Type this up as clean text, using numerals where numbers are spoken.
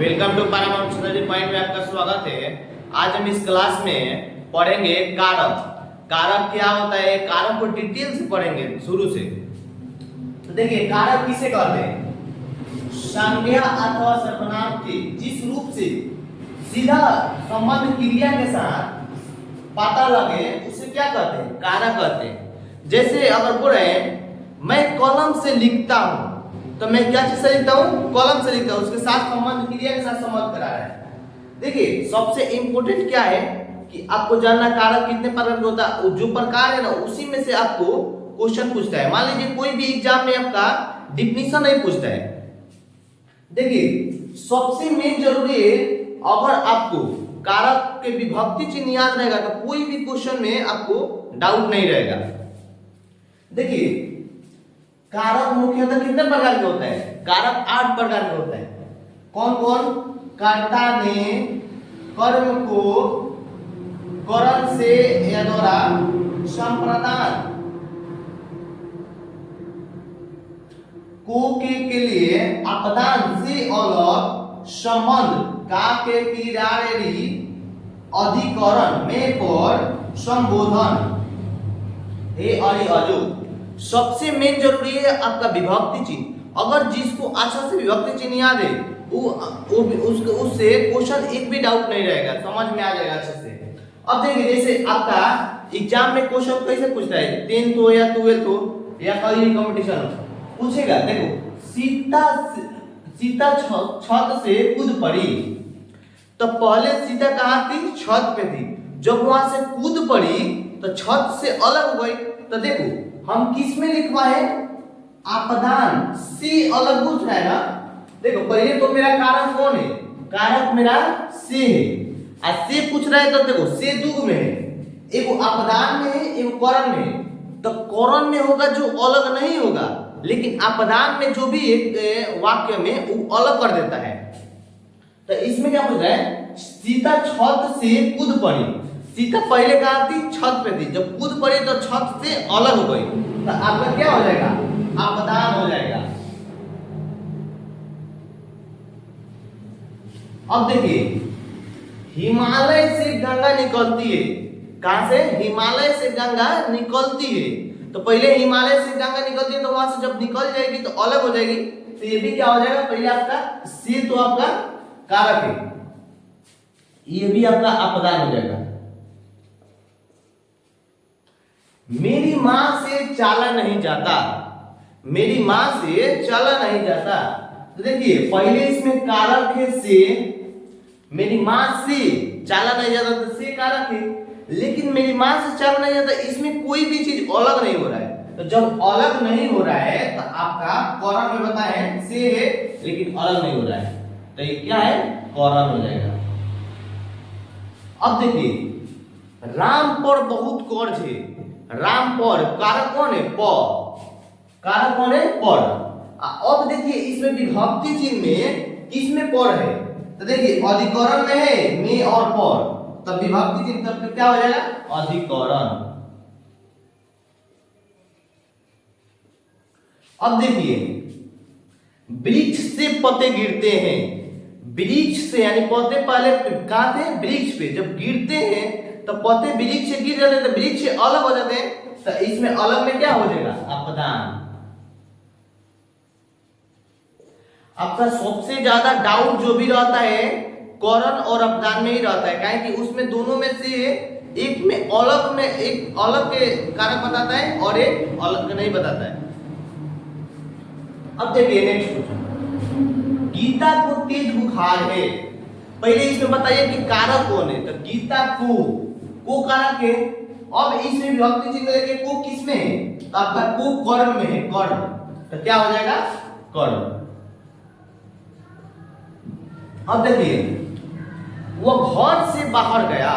Welcome to Paramount study point में आपका स्वागत है। आज हम इस क्लास में पढ़ेंगे कारक। कारक क्या होता है, कारक को डिटेल से पढ़ेंगे शुरू से। तो देखिए कारक किसे कहते हैं, संज्ञा अथवा सर्वनाम के जिस रूप से सीधा संबंध क्रिया के साथ पता लगे उसे क्या कहते हैं, कारक कहते हैं। जैसे अगर बोल रहे हैं मैं कलम से लिखता हूं, तो मैं क्या चीज से लिखता हूं, कलम से लिखता हूं, उसके साथ संबंध क्रिया के साथ संबंध करा रहा है। देखिए सबसे इंपॉर्टेंट क्या है कि आपको जानना कारक कितने प्रकार का होता है। जो प्रकार है ना उसी में से आपको क्वेश्चन पूछता है। मान लीजिए कोई भी एग्जाम में आपका डिफिनीशन नहीं पूछता है। देखिए सबसे मेन जरूरी है, अगर आपको कारक के विभक्ति चिन्ह याद रहेगा तो कोई भी क्वेश्चन में आपको डाउट नहीं रहेगा। देखिए कारक मुख्यतः कितने प्रकार के होते हैं, कारक 8 प्रकार के होते हैं। कौन कौन, कर्ता ने कर्म को करण से या द्वारा संप्रदान को के लिए अपदान से अलग संबंध का के किरारी अधिकरण में पर संबोधन हे अरि अजो। सबसे मेन जरूरी है आपका विभक्ति चिन्ह। अगर जिसको अच्छा से विभक्ति चिन्ह याद है उससे क्वेश्चन एक भी डाउट नहीं रहेगा, समझ में आ जाएगा अच्छे से। अब देखिए जैसे आपका एग्जाम में क्वेश्चन कैसे पूछता है, 10th हो या 12th हो या कोई भी कंपटीशन हो, पूछेगा। देखो सीता छत से कूद पड़ी, तो पहले सीता कहाँ थी, छत पे थी। जब वहां से कूद पड़ी तो छत से अलग हो गई। तो देखो हम किस में लिखवाए, अपदान से अलग पूछ रहा है ना। देखो पहले तो मेरा कारक कौन है, कारक मेरा से है, और से पूछ रहा है तो देखो से दो में है, एक अपदान में है एक करण में है। तो करण में होगा जो अलग नहीं होगा, लेकिन अपदान में जो भी एक वाक्य में वो अलग कर देता है। तो इसमें क्या पूछ रहा है, सीता छत से कूद पड़ी। सीता पहले कहाँ थी, छत पे थी, जब कूद पड़ी तो छत से अलग हो गई। तो आपका क्या हो जाएगा, अपदान हो जाएगा। अब देखिए हिमालय से गंगा निकलती है। कहां से, हिमालय से गंगा निकलती है। तो पहले हिमालय से गंगा निकलती है, तो वहां से जब निकल जाएगी तो अलग हो जाएगी। तो ये भी क्या हो जाएगा, पहले आपका से तो आपका कारक है, ये भी आपका अपदान हो जाएगा। मेरी मां से चाला नहीं जाता, मेरी मां से चाला नहीं जाता। तो देखिए पहले इसमें कारक है से, मेरी मां से चाला नहीं जाता तो से कारक है, लेकिन मेरी मां से चाला नहीं जाता इसमें कोई भी चीज अलग नहीं हो रहा है। तो जब अलग नहीं हो रहा है तो आपका करण में बताए से है लेकिन अलग नहीं हो रहा है, तो ये क्या है, करण हो जाएगा। अब देखिए राम पर बहुत कर्ज है। राम पर कारक कौन है, प, कारक कौन है, पर। अब देखिए इसमें विभक्ति चिन्ह में किसमें पर है, तो देखिए अधिकरण में है में और पर, तब विभक्ति चिन्ह तब क्या हो जाएगा, अधिकरण। अब देखिए वृक्ष से पत्ते गिरते हैं, वृक्ष से यानी पत्ते पहले कहां थे, वृक्ष पे, जब गिरते हैं तो पत्ते वृक्ष से गिर जाते हैं, तो वृक्ष से अलग हो जाते हैं। तो इसमें अलग में क्या हो जाएगा, अपदान। आपका सबसे ज्यादा डाउट जो भी रहता है करण और अपदान में ही रहता है, काहे कि उसमें दोनों में से एक में एक अलग के कारक बताता है और एक अलग नहीं बताता है। अब देखिए नेक्स्ट क्वेश्चन, गीता को तेज बुखार है। पहले इसमें बताइए कि कारक कौन है, तो गीता को कारक है। अब इसमें विभक्ति चिन्ह लेके को किसमें है, तो आपका को कर्ण में है, कर्ण। तो क्या हो जाएगा, कर्ण। अब देखिए वो घर से बाहर गया,